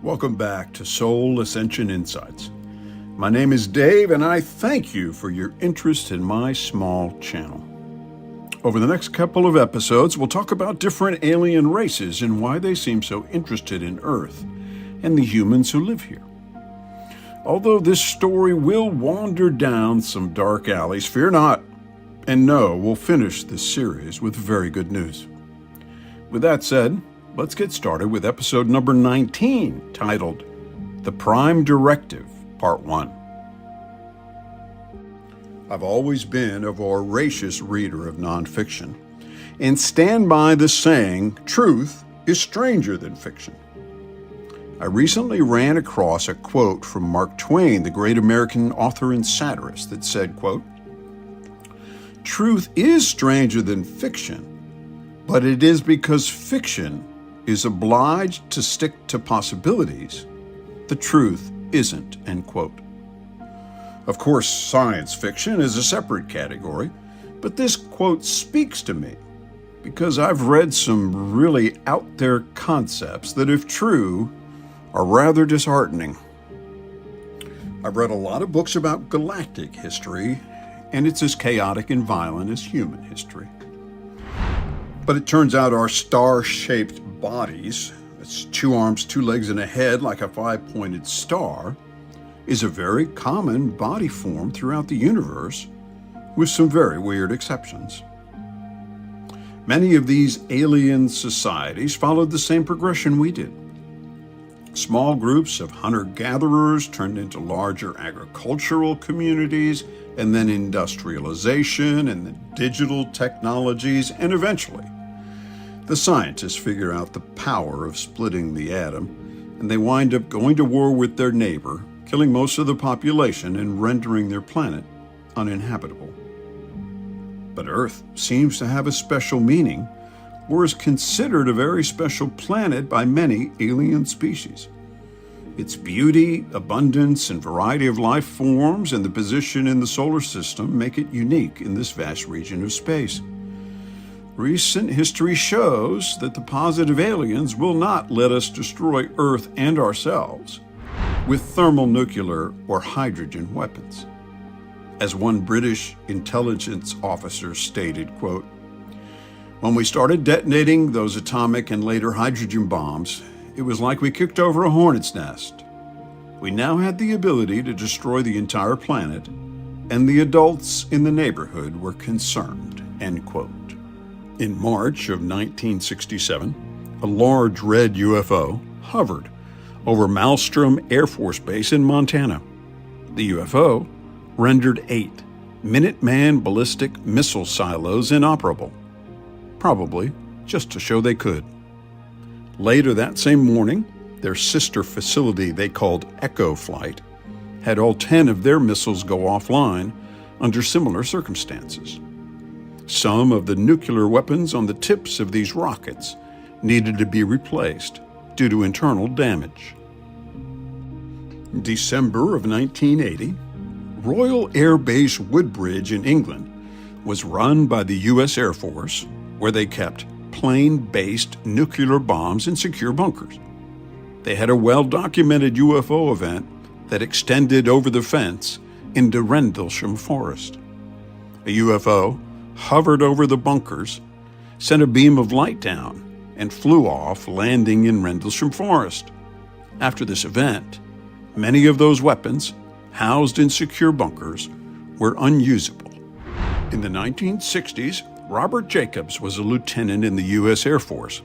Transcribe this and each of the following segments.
Welcome back to Soul Ascension Insights. My name is Dave, and I thank you for your interest in my small channel. Over the next couple of episodes, we'll talk about different alien races and why they seem so interested in Earth and the humans who live here. Although this story will wander down some dark alleys, fear not. And no, we'll finish this series with very good news. With that said, let's get started with episode number 19, titled The Prime Directive, Part 1. I've always been a voracious reader of nonfiction and stand by the saying, truth is stranger than fiction. I recently ran across a quote from Mark Twain, the great American author and satirist, that said, quote, "Truth is stranger than fiction, but it is because fiction is obliged to stick to possibilities. The truth isn't," end quote. Of course, science fiction is a separate category, but this quote speaks to me because I've read some really out there concepts that, if true, are rather disheartening. I've read a lot of books about galactic history, and it's as chaotic and violent as human history. But it turns out our star-shaped bodies, that's 2 arms, 2 legs, and a head like a 5-pointed star, is a very common body form throughout the universe, with some very weird exceptions. Many of these alien societies followed the same progression we did. Small groups of hunter-gatherers turned into larger agricultural communities, and then industrialization and the digital technologies, and eventually the scientists figure out the power of splitting the atom, and they wind up going to war with their neighbor, killing most of the population and rendering their planet uninhabitable. But Earth seems to have a special meaning, or is considered a very special planet by many alien species. Its beauty, abundance, and variety of life forms and the position in the solar system make it unique in this vast region of space. Recent history shows that the positive aliens will not let us destroy Earth and ourselves with thermonuclear or hydrogen weapons. As one British intelligence officer stated, quote, "When we started detonating those atomic and later hydrogen bombs, it was like we kicked over a hornet's nest. We now had the ability to destroy the entire planet, and the adults in the neighborhood were concerned," end quote. In March of 1967, a large red UFO hovered over Malmstrom Air Force Base in Montana. The UFO rendered 8 Minuteman ballistic missile silos inoperable, probably just to show they could. Later that same morning, their sister facility they called Echo Flight had all 10 of their missiles go offline under similar circumstances. Some of the nuclear weapons on the tips of these rockets needed to be replaced due to internal damage. In December of 1980, Royal Air Base Woodbridge in England was run by the U.S. Air Force, where they kept plane-based nuclear bombs in secure bunkers. They had a well-documented UFO event that extended over the fence into Rendlesham Forest. A UFO hovered over the bunkers, sent a beam of light down, and flew off, landing in Rendlesham Forest. After this event, many of those weapons, housed in secure bunkers, were unusable. In the 1960s, Robert Jacobs was a lieutenant in the U.S. Air Force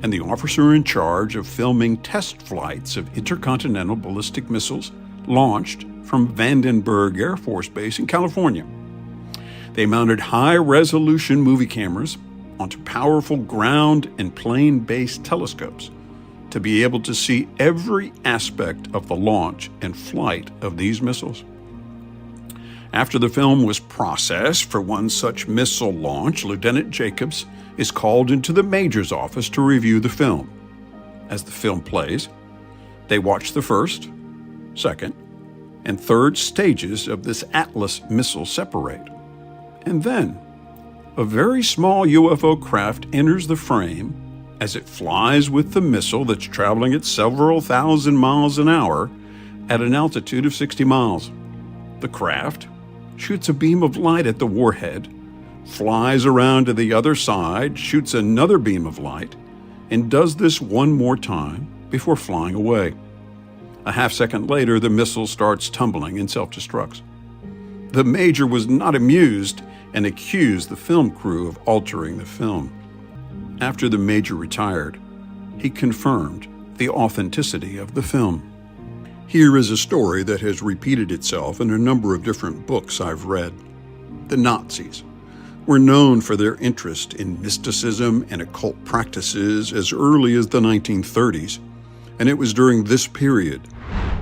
and the officer in charge of filming test flights of intercontinental ballistic missiles launched from Vandenberg Air Force Base in California. They mounted high-resolution movie cameras onto powerful ground and plane-based telescopes to be able to see every aspect of the launch and flight of these missiles. After the film was processed for one such missile launch, Lieutenant Jacobs is called into the major's office to review the film. As the film plays, they watch the first, second, and third stages of this Atlas missile separate. And then, a very small UFO craft enters the frame as it flies with the missile that's traveling at several thousand miles an hour at an altitude of 60 miles. The craft shoots a beam of light at the warhead, flies around to the other side, shoots another beam of light, and does this one more time before flying away. A half-second later, the missile starts tumbling and self-destructs. The Major was not amused and accused the film crew of altering the film. After the Major retired, he confirmed the authenticity of the film. Here is a story that has repeated itself in a number of different books I've read. The Nazis were known for their interest in mysticism and occult practices as early as the 1930s, and it was during this period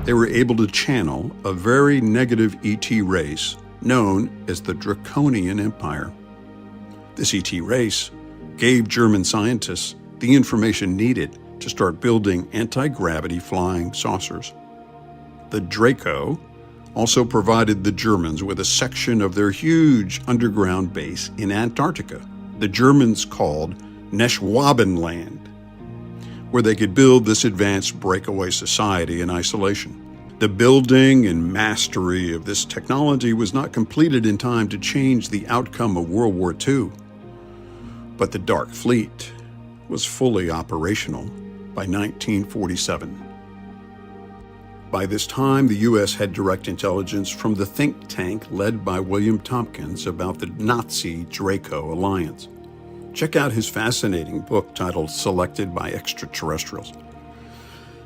they were able to channel a very negative ET race known as the Draconian Empire. This ET race gave German scientists the information needed to start building anti-gravity flying saucers. The Draco also provided the Germans with a section of their huge underground base in Antarctica, the Germans called Neschwabenland, where they could build this advanced breakaway society in isolation. The building and mastery of this technology was not completed in time to change the outcome of World War II, but the Dark Fleet was fully operational by 1947. By this time, the U.S. had direct intelligence from the think tank led by William Tompkins about the Nazi Draco alliance. Check out his fascinating book titled Selected by Extraterrestrials.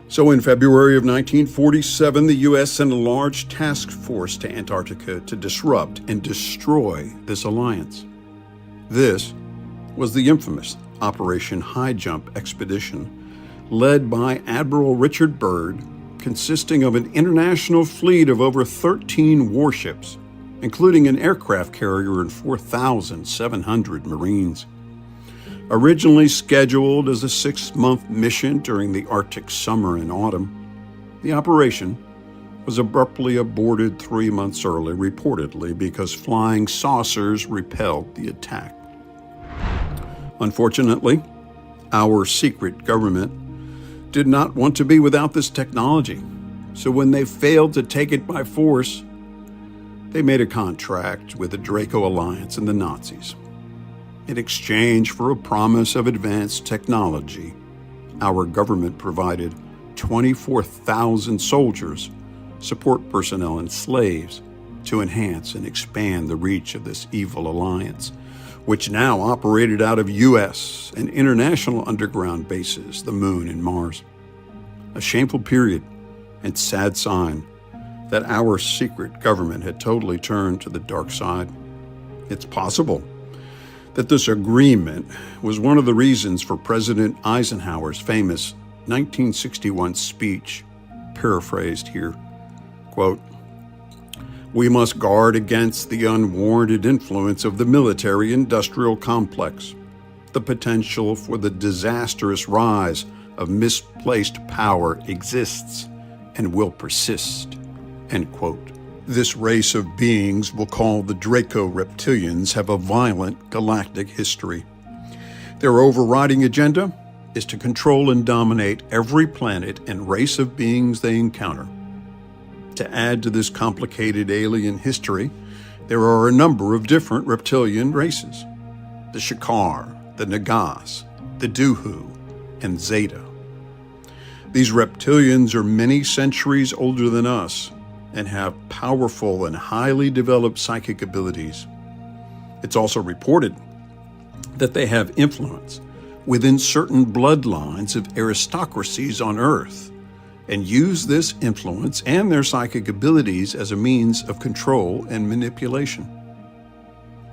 So in February of 1947, the U.S. sent a large task force to Antarctica to disrupt and destroy this alliance. This was the infamous Operation High Jump Expedition, led by Admiral Richard Byrd, consisting of an international fleet of over 13 warships, including an aircraft carrier and 4,700 Marines. Originally scheduled as a 6-month mission during the Arctic summer and autumn, the operation was abruptly aborted 3 months early, reportedly because flying saucers repelled the attack. Unfortunately, our secret government did not want to be without this technology, so when they failed to take it by force, they made a contract with the Draco Alliance and the Nazis. In exchange for a promise of advanced technology, our government provided 24,000 soldiers, support personnel, and slaves to enhance and expand the reach of this evil alliance, which now operated out of U.S. and international underground bases, the Moon and Mars. A shameful period and sad sign that our secret government had totally turned to the dark side. It's possible that this agreement was one of the reasons for President Eisenhower's famous 1961 speech, paraphrased here, quote, "We must guard against the unwarranted influence of the military-industrial complex. The potential for the disastrous rise of misplaced power exists and will persist," end quote. This race of beings we'll call the Draco reptilians have a violent galactic history. Their overriding agenda is to control and dominate every planet and race of beings they encounter. To add to this complicated alien history, there are a number of different reptilian races: the Shakar, the Nagas, the Duhu, and Zeta. These reptilians are many centuries older than us and have powerful and highly developed psychic abilities. It's also reported that they have influence within certain bloodlines of aristocracies on Earth and use this influence and their psychic abilities as a means of control and manipulation.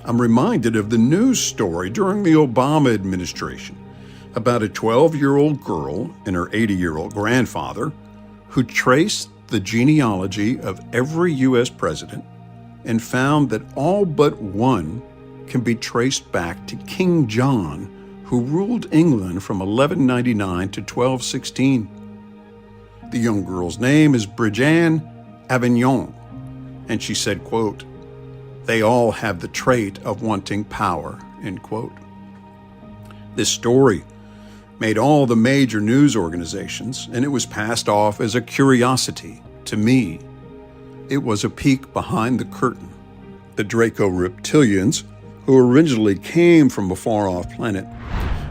I'm reminded of the news story during the Obama administration about a 12-year-old girl and her 80-year-old grandfather who traced the genealogy of every U.S. president and found that all but one can be traced back to King John, who ruled England from 1199 to 1216. The young girl's name is Brigitte Avignon, and she said, quote, "They all have the trait of wanting power," end quote. This story made all the major news organizations, and it was passed off as a curiosity to me. It was a peek behind the curtain. The Draco reptilians, who originally came from a far-off planet,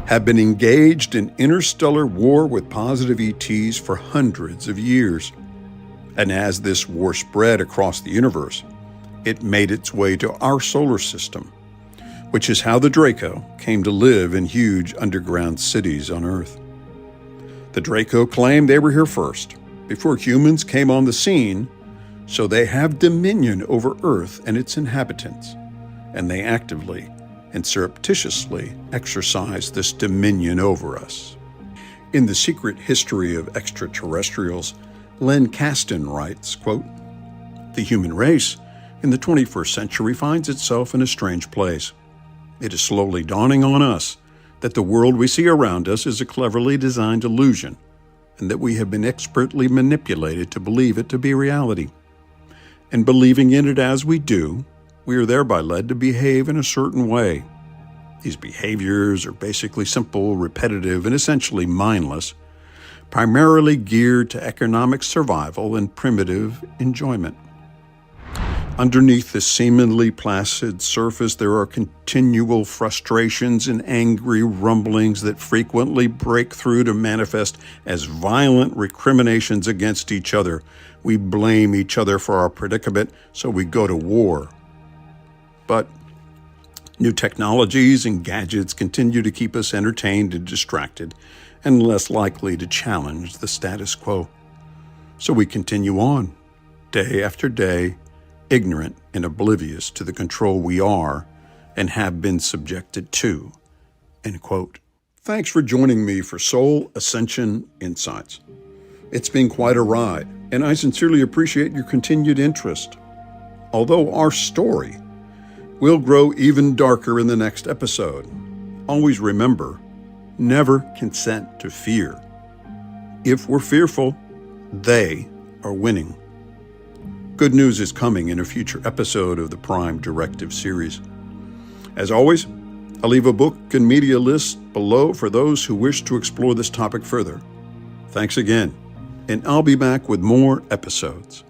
have been engaged in interstellar war with positive ETs for hundreds of years. And as this war spread across the universe, it made its way to our solar system, which is how the Draco came to live in huge underground cities on Earth. The Draco claimed they were here first, before humans came on the scene, so they have dominion over Earth and its inhabitants, and they actively and surreptitiously exercise this dominion over us. In The Secret History of Extraterrestrials, Len Kasten writes, quote, "The human race in the 21st century finds itself in a strange place. It is slowly dawning on us that the world we see around us is a cleverly designed illusion, and that we have been expertly manipulated to believe it to be reality. And believing in it as we do, we are thereby led to behave in a certain way. These behaviors are basically simple, repetitive, and essentially mindless, primarily geared to economic survival and primitive enjoyment. Underneath this seemingly placid surface, there are continual frustrations and angry rumblings that frequently break through to manifest as violent recriminations against each other. We blame each other for our predicament, so we go to war. But new technologies and gadgets continue to keep us entertained and distracted, and less likely to challenge the status quo. So we continue on, day after day, ignorant and oblivious to the control we are and have been subjected to." End quote. Thanks for joining me for Soul Ascension Insights. It's been quite a ride, and I sincerely appreciate your continued interest. Although our story will grow even darker in the next episode, always remember, never consent to fear. If we're fearful, they are winning. Good news is coming in a future episode of the Prime Directive series. As always, I'll leave a book and media list below for those who wish to explore this topic further. Thanks again, and I'll be back with more episodes.